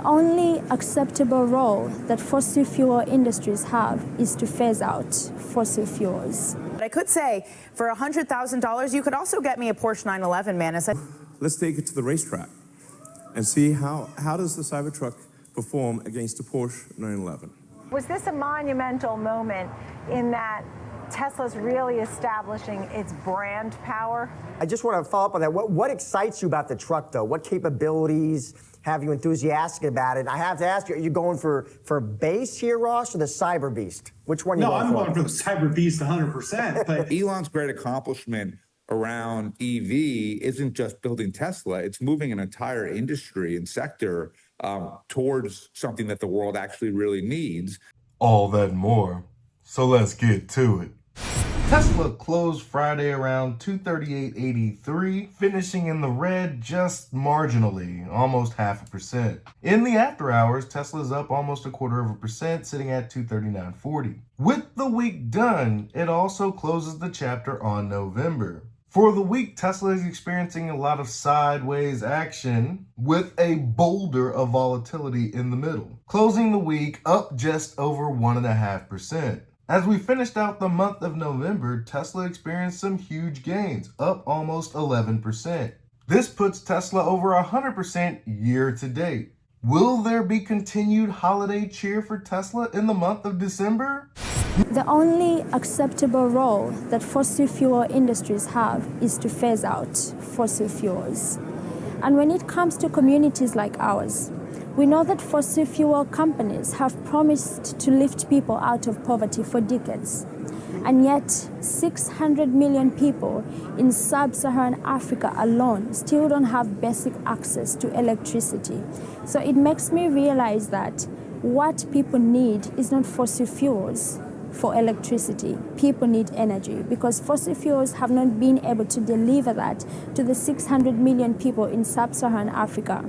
The only acceptable role that fossil fuel industries have is to phase out fossil fuels. I could say, for $100,000, you could also get me a Porsche 911, Manus. Let's take it to the racetrack and see how does the Cybertruck perform against a Porsche 911. Was this a monumental moment in that Tesla's really establishing its brand power? I just want to follow up on that. What excites you about the truck, though? What capabilities have you enthusiastic about it? I have to ask you, are you going for base here, Ross, or the Cyber Beast? Which one are you going for? No, I'm going for the Cyber Beast 100%. But Elon's great accomplishment around EV isn't just building Tesla, it's moving an entire industry and sector towards something that the world actually really needs. All that and more. So let's get to it. Tesla closed Friday around 238.83, finishing in the red just marginally, almost 0.5%. In the after hours, Tesla's up almost 0.25%, sitting at 239.40. With the week done, it also closes the chapter on November. For the week, Tesla is experiencing a lot of sideways action with a boulder of volatility in the middle, closing the week up just over 1.5%. As we finished out the month of November, Tesla experienced some huge gains, up almost 11%. This puts Tesla over 100% year to date. Will there be continued holiday cheer for Tesla in the month of December? The only acceptable role that fossil fuel industries have is to phase out fossil fuels. And when it comes to communities like ours, we know that fossil fuel companies have promised to lift people out of poverty for decades. And yet, 600 million people in sub-Saharan Africa alone still don't have basic access to electricity. So it makes me realize that what people need is not fossil fuels for electricity. People need energy because fossil fuels have not been able to deliver that to the 600 million people in sub-Saharan Africa.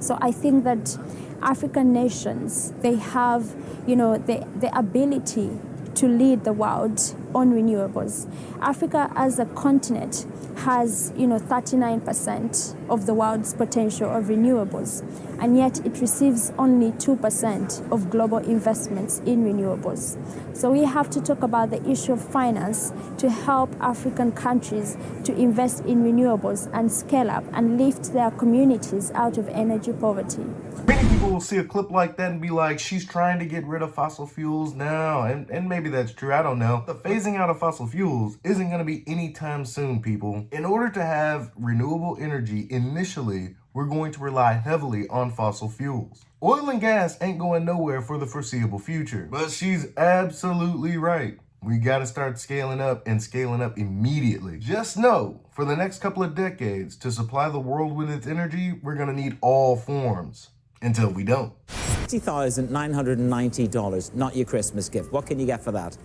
So I think that African nations, they have, the ability to lead the world on renewables. Africa as a continent has, 39% of the world's potential of renewables, and yet it receives only 2% of global investments in renewables. So we have to talk about the issue of finance to help African countries to invest in renewables and scale up and lift their communities out of energy poverty. Many people will see a clip like that and be like, she's trying to get rid of fossil fuels now. And maybe that's true, I don't know. The phasing out of fossil fuels isn't going to be anytime soon, people. In order to have renewable energy, initially, we're going to rely heavily on fossil fuels. Oil and gas ain't going nowhere for the foreseeable future. But she's absolutely right. We got to start scaling up and scaling up immediately. Just know, for the next couple of decades, to supply the world with its energy, we're going to need all forms. Until we don't. $60,990, not your Christmas gift. What can you get for that?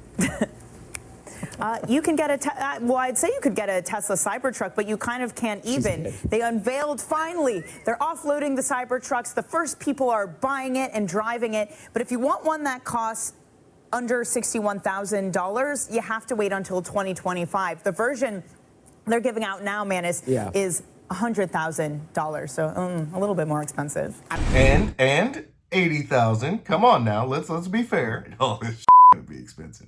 You can get I'd say you could get a Tesla Cybertruck, but you kind of can't even. They unveiled, finally, they're offloading the Cybertrucks. The first people are buying it and driving it. But if you want one that costs under $61,000, you have to wait until 2025. The version they're giving out now, Manus, is $100,000, so a little bit more expensive. And $80,000. Come on now, let's be fair. All this gonna be expensive.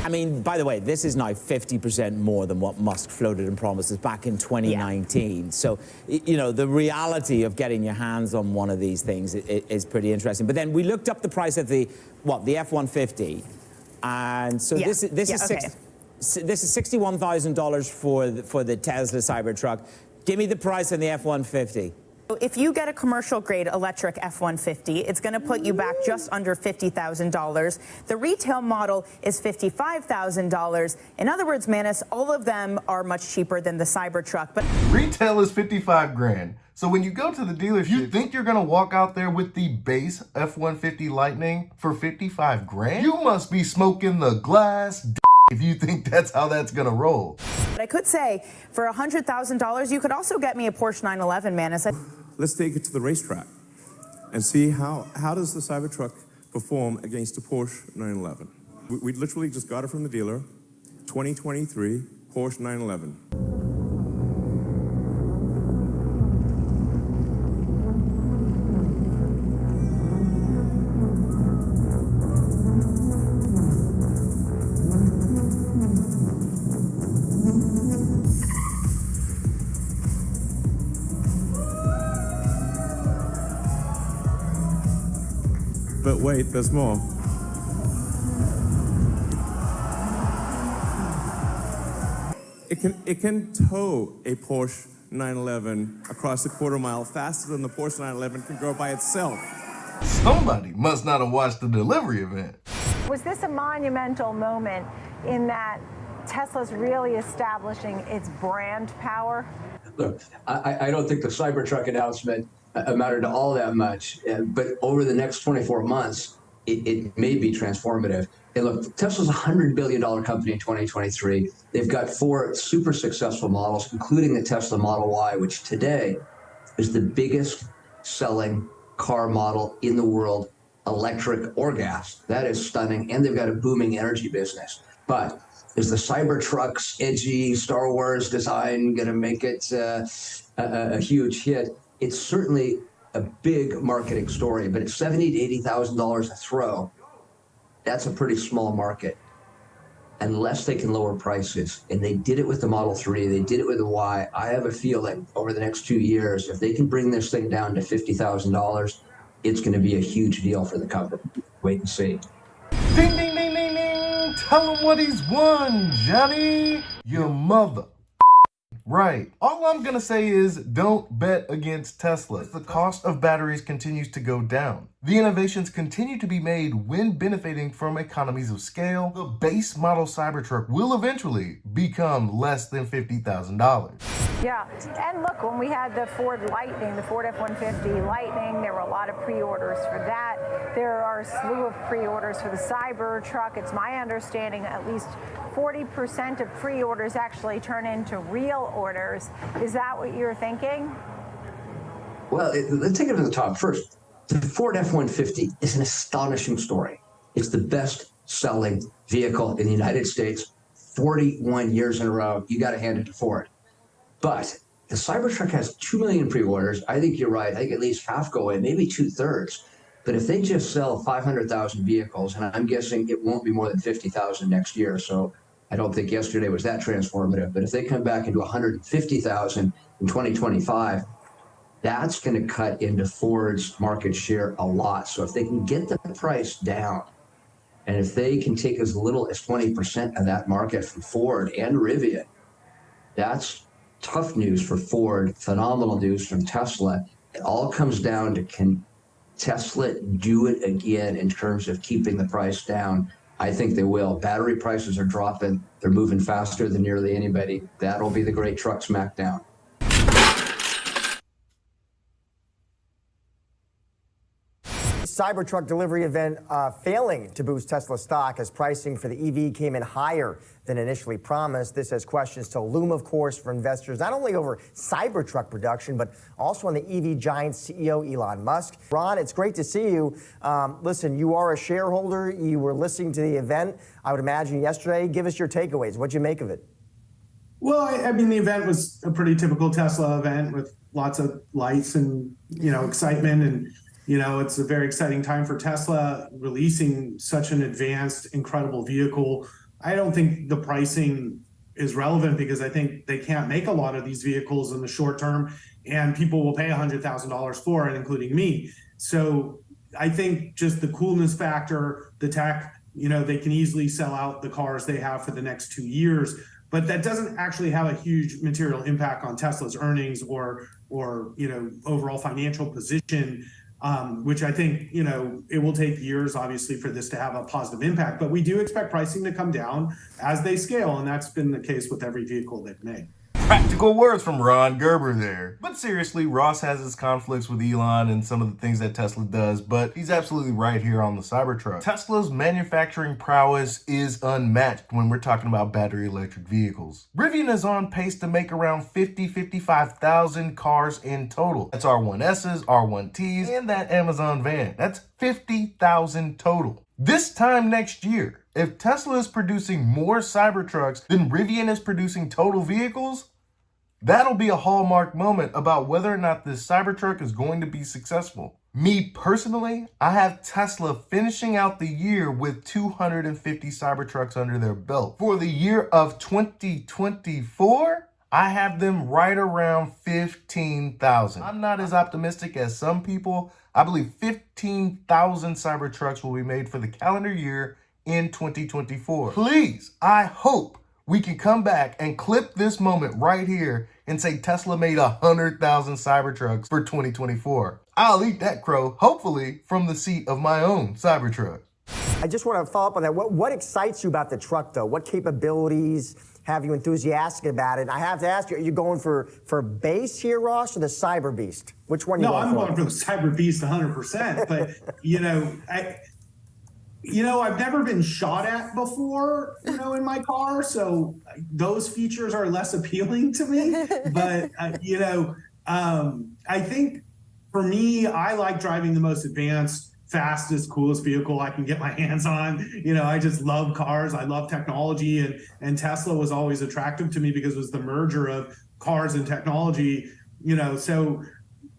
I mean, by the way, this is now 50% more than what Musk floated and promises back in 2019. So, the reality of getting your hands on one of these things is pretty interesting. But then we looked up the price of the F-150, and so this is $61,000 for the Tesla Cybertruck. Give me the price on the F-150. If you get a commercial-grade electric F-150, it's going to put you back just under $50,000. The retail model is $55,000. In other words, Manus, all of them are much cheaper than the Cybertruck. But retail is $55,000. So when you go to the dealership, you think you're going to walk out there with the base F-150 Lightning for $55,000? You must be smoking the glass if you think that's how that's going to roll. But I could say, for $100,000, you could also get me a Porsche 911, Manus. Let's take it to the racetrack and see how does the Cybertruck perform against a Porsche 911. We literally just got it from the dealer, 2023 Porsche 911. But wait, there's more. It can tow a Porsche 911 across a quarter mile faster than the Porsche 911 can go by itself. Somebody must not have watched the delivery event. Was this a monumental moment in that Tesla's really establishing its brand power? Look, I don't think the Cybertruck announcement mattered to all that much, but over the next 24 months, it may be transformative. And look, Tesla's a $100 billion company in 2023. They've got 4 super successful models, including the Tesla Model Y, which today is the biggest selling car model in the world, electric or gas. That is stunning. And they've got a booming energy business. But is the Cybertruck's edgy Star Wars design going to make it a huge hit? It's certainly a big marketing story, but at $70,000 to $80,000 a throw, that's a pretty small market, unless they can lower prices. And they did it with the Model 3, they did it with the Y. I have a feeling over the next 2 years, if they can bring this thing down to $50,000, it's going to be a huge deal for the company. Wait and see. Ding, ding, ding, ding, ding. Tell him what he's won, Johnny. Your mother. Right. All I'm gonna say is don't bet against Tesla. The cost of batteries continues to go down. The innovations continue to be made when benefiting from economies of scale. The base model Cybertruck will eventually become less than $50,000. Yeah, and look, when we had the Ford Lightning, the Ford F-150 Lightning, there were a lot of pre-orders for that. There are a slew of pre-orders for the Cybertruck. It's my understanding at least 40% of pre-orders actually turn into real orders. Is that what you're thinking? Well, let's take it to the top first. The Ford F-150 is an astonishing story. It's the best-selling vehicle in the United States, 41 years in a row. You got to hand it to Ford. But the Cybertruck has 2 million pre-orders. I think you're right. I think at least half go in, maybe 2/3. But if they just sell 500,000 vehicles, and I'm guessing it won't be more than 50,000 next year, so I don't think yesterday was that transformative. But if they come back into 150,000 in 2025, that's going to cut into Ford's market share a lot. So if they can get the price down, and if they can take as little as 20% of that market from Ford and Rivian, that's tough news for Ford, phenomenal news from Tesla. It all comes down to, can Tesla do it again in terms of keeping the price down? I think they will. Battery prices are dropping. They're moving faster than nearly anybody. That'll be the great truck smackdown. Cybertruck delivery event failing to boost Tesla stock as pricing for the EV came in higher than initially promised. This has questions to loom, of course, for investors, not only over Cybertruck production, but also on the EV giant CEO, Elon Musk. Ron, it's great to see you. Listen, you are a shareholder. You were listening to the event, I would imagine, yesterday. Give us your takeaways. What'd you make of it? Well, I mean, the event was a pretty typical Tesla event with lots of lights and, excitement. And, it's a very exciting time for Tesla releasing such an advanced, incredible vehicle. I don't think the pricing is relevant because I think they can't make a lot of these vehicles in the short term, and people will pay $100,000 for it, including me. So I think just the coolness factor, the tech, they can easily sell out the cars they have for the next 2 years. But that doesn't actually have a huge material impact on Tesla's earnings or overall financial position, which I think, it will take years, obviously, for this to have a positive impact. But we do expect pricing to come down as they scale, and that's been the case with every vehicle they've made. Practical words from Ron Gerber there. But seriously, Ross has his conflicts with Elon and some of the things that Tesla does, but he's absolutely right here on the Cybertruck. Tesla's manufacturing prowess is unmatched when we're talking about battery electric vehicles. Rivian is on pace to make around 55,000 cars in total. That's R1Ss, R1Ts, and that Amazon van. That's 50,000 total. This time next year, if Tesla is producing more Cybertrucks than Rivian is producing total vehicles, that'll be a hallmark moment about whether or not this Cybertruck is going to be successful. Me personally, I have Tesla finishing out the year with 250 Cybertrucks under their belt. For the year of 2024, I have them right around 15,000. I'm not as optimistic as some people. I believe 15,000 Cybertrucks will be made for the calendar year in 2024. Please, I hope we can come back and clip this moment right here and say Tesla made 100,000 Cybertrucks for 2024. I'll eat that crow, hopefully from the seat of my own Cybertruck. I just want to follow up on that. What excites you about the truck, though? What capabilities have you enthusiastic about it? And I have to ask you, are you going for base here, Ross, or the Cyber Beast? Which one are you going for? No, I'm going for the Cyber Beast 100%. But, I've never been shot at before, in my car. So those features are less appealing to me. But, I think for me, I like driving the most advanced, fastest, coolest vehicle I can get my hands on. I just love cars. I love technology, and Tesla was always attractive to me because it was the merger of cars and technology. So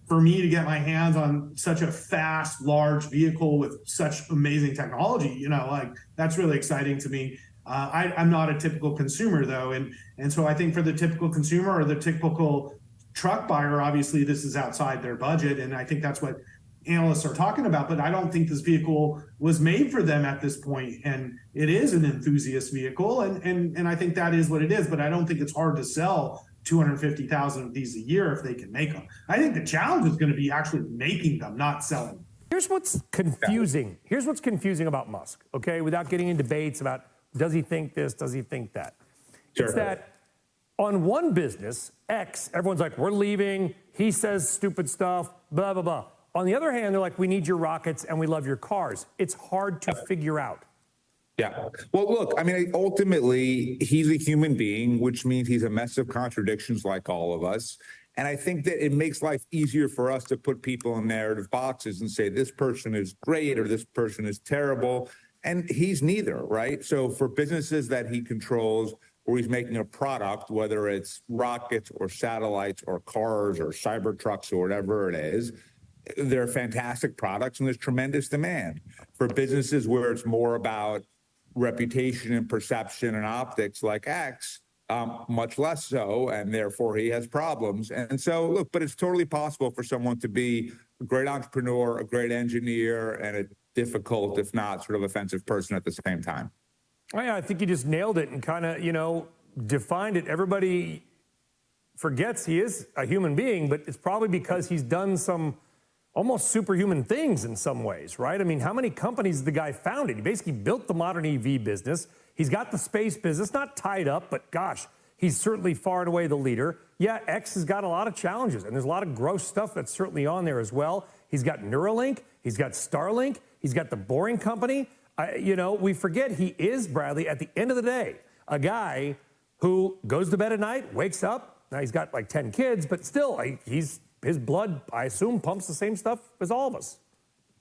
for me to get my hands on such a fast, large vehicle with such amazing technology, that's really exciting to me. I'm not a typical consumer though, and so I think for the typical consumer or the typical truck buyer, obviously this is outside their budget, and I think that's what analysts are talking about, but I don't think this vehicle was made for them at this point. And it is an enthusiast vehicle, and I think that is what it is, but I don't think it's hard to sell 250,000 of these a year if they can make them. I think the challenge is going to be actually making them, not selling them. Here's what's confusing. Here's what's confusing about Musk, okay? Without getting in debates about does he think this, does he think that? Sure. It's that on one business, X, everyone's like, we're leaving, he says stupid stuff, blah, blah, blah. On the other hand, they're like, we need your rockets and we love your cars. It's hard to figure out. Yeah. Well, look, ultimately, he's a human being, which means he's a mess of contradictions like all of us. And I think that it makes life easier for us to put people in narrative boxes and say, this person is great or this person is terrible. And he's neither, right? So for businesses that he controls, where he's making a product, whether it's rockets or satellites or cars or Cybertrucks or whatever it is, they're fantastic products and there's tremendous demand. For businesses where it's more about reputation and perception and optics like X, much less so, and therefore he has problems. And so, look, but it's totally possible for someone to be a great entrepreneur, a great engineer, and a difficult, if not sort of offensive person at the same time. Yeah, I think you just nailed it and kind of, defined it. Everybody forgets he is a human being, but it's probably because he's done some almost superhuman things in some ways, right? How many companies the guy founded? He basically built the modern EV business. He's got the space business, not tied up, but gosh, he's certainly far and away the leader. Yeah, X has got a lot of challenges, and there's a lot of gross stuff that's certainly on there as well. He's got Neuralink, he's got Starlink, he's got the Boring Company. We forget he is, Bradley, at the end of the day, a guy who goes to bed at night, wakes up. Now he's got like 10 kids, but still, his blood, I assume, pumps the same stuff as all of us.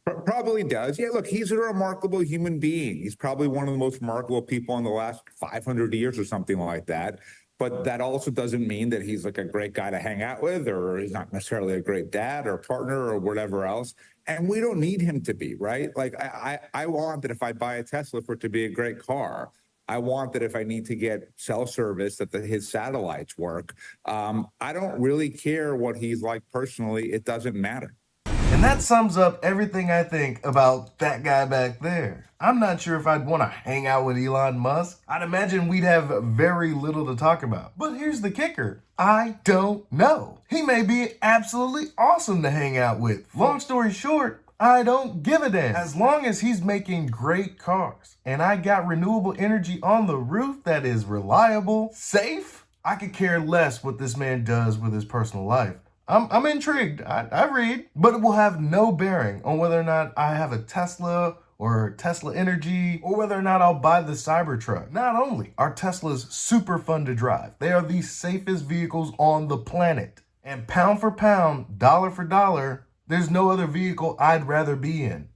Probably does. Yeah, look, he's a remarkable human being. He's probably one of the most remarkable people in the last 500 years or something like that. But that also doesn't mean that he's like a great guy to hang out with, or he's not necessarily a great dad or partner or whatever else. And we don't need him to be, right? Like, I want that if I buy a Tesla for it to be a great car. I want that if I need to get cell service, that his satellites work. I don't really care what he's like personally. It doesn't matter. And that sums up everything I think about that guy back there. I'm not sure if I'd want to hang out with Elon Musk. I'd imagine we'd have very little to talk about. But here's the kicker. I don't know. He may be absolutely awesome to hang out with. Long story short, I don't give a damn. As long as he's making great cars and I got renewable energy on the roof that is reliable, safe, I could care less what this man does with his personal life. I'm intrigued. I read, but it will have no bearing on whether or not I have a Tesla or Tesla Energy or whether or not I'll buy the Cybertruck. Not only are Teslas super fun to drive, they are the safest vehicles on the planet. And pound for pound, dollar for dollar, there's no other vehicle I'd rather be in.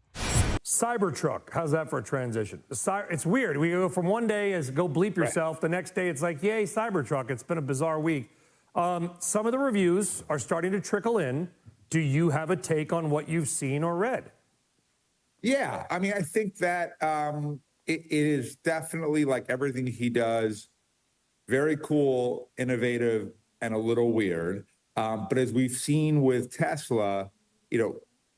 Cybertruck, how's that for a transition? It's weird. We go from one day as go bleep yourself, right. The next day it's like, yay, Cybertruck. It's been a bizarre week. Some of the reviews are starting to trickle in. Do you have a take on what you've seen or read? Yeah, I think that it is definitely, like everything he does, very cool, innovative, and a little weird. But as we've seen with Tesla,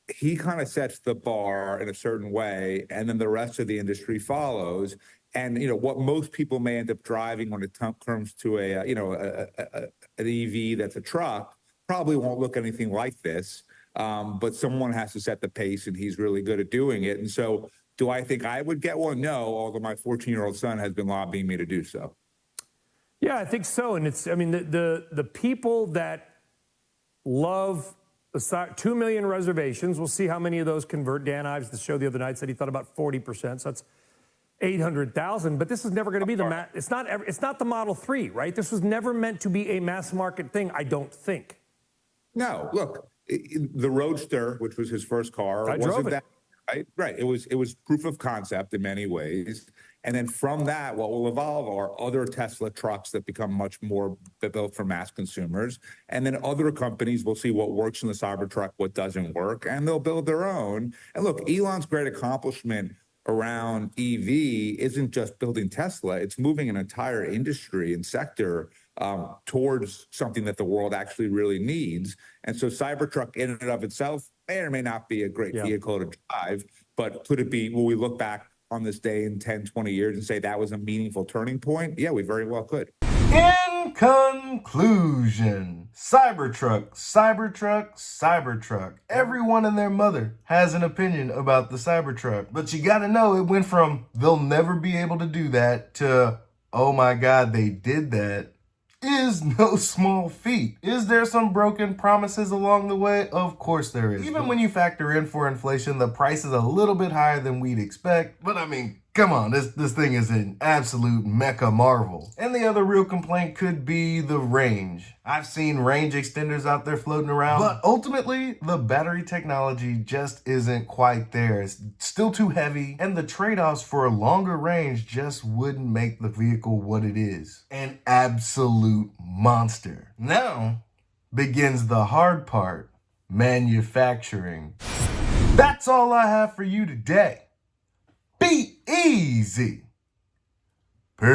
he kind of sets the bar in a certain way, and then the rest of the industry follows. And what most people may end up driving when it comes to an EV that's a truck probably won't look anything like this. But someone has to set the pace, and he's really good at doing it. And so, do I think I would get one? No, although my 14-year-old son has been lobbying me to do so. Yeah, I think so. And the people that love 2 million reservations, we'll see how many of those convert. Dan Ives, the show the other night, said he thought about 40%. So that's 800,000. But this is never going to be it's not the Model 3, right? This was never meant to be a mass market thing, I don't think. No, look, the Roadster, which was his first car, I drove it. Right. It was proof of concept in many ways. And then from that, what will evolve are other Tesla trucks that become much more built for mass consumers. And then other companies will see what works in the Cybertruck, what doesn't work, and they'll build their own. And look, Elon's great accomplishment around EV isn't just building Tesla, it's moving an entire industry and sector towards something that the world actually really needs. And so Cybertruck in and of itself may or may not be a great vehicle to drive, but could it be, will we look back on this day in 10, 20 years and say that was a meaningful turning point? Yeah, we very well could. In conclusion, Cybertruck, Cybertruck, Cybertruck. Everyone and their mother has an opinion about the Cybertruck, but you gotta know it went from they'll never be able to do that to, oh my God, they did that. Is no small feat. Is there some broken promises along the way? Of course there is. Even when you factor in for inflation, the price is a little bit higher than we'd expect. But I mean, come on, this thing is an absolute mecha marvel. And the other real complaint could be the range. I've seen range extenders out there floating around, but ultimately the battery technology just isn't quite there. It's still too heavy, and the trade-offs for a longer range just wouldn't make the vehicle what it is. An absolute monster. Now begins the hard part, manufacturing. That's all I have for you today. Be easy. Peace.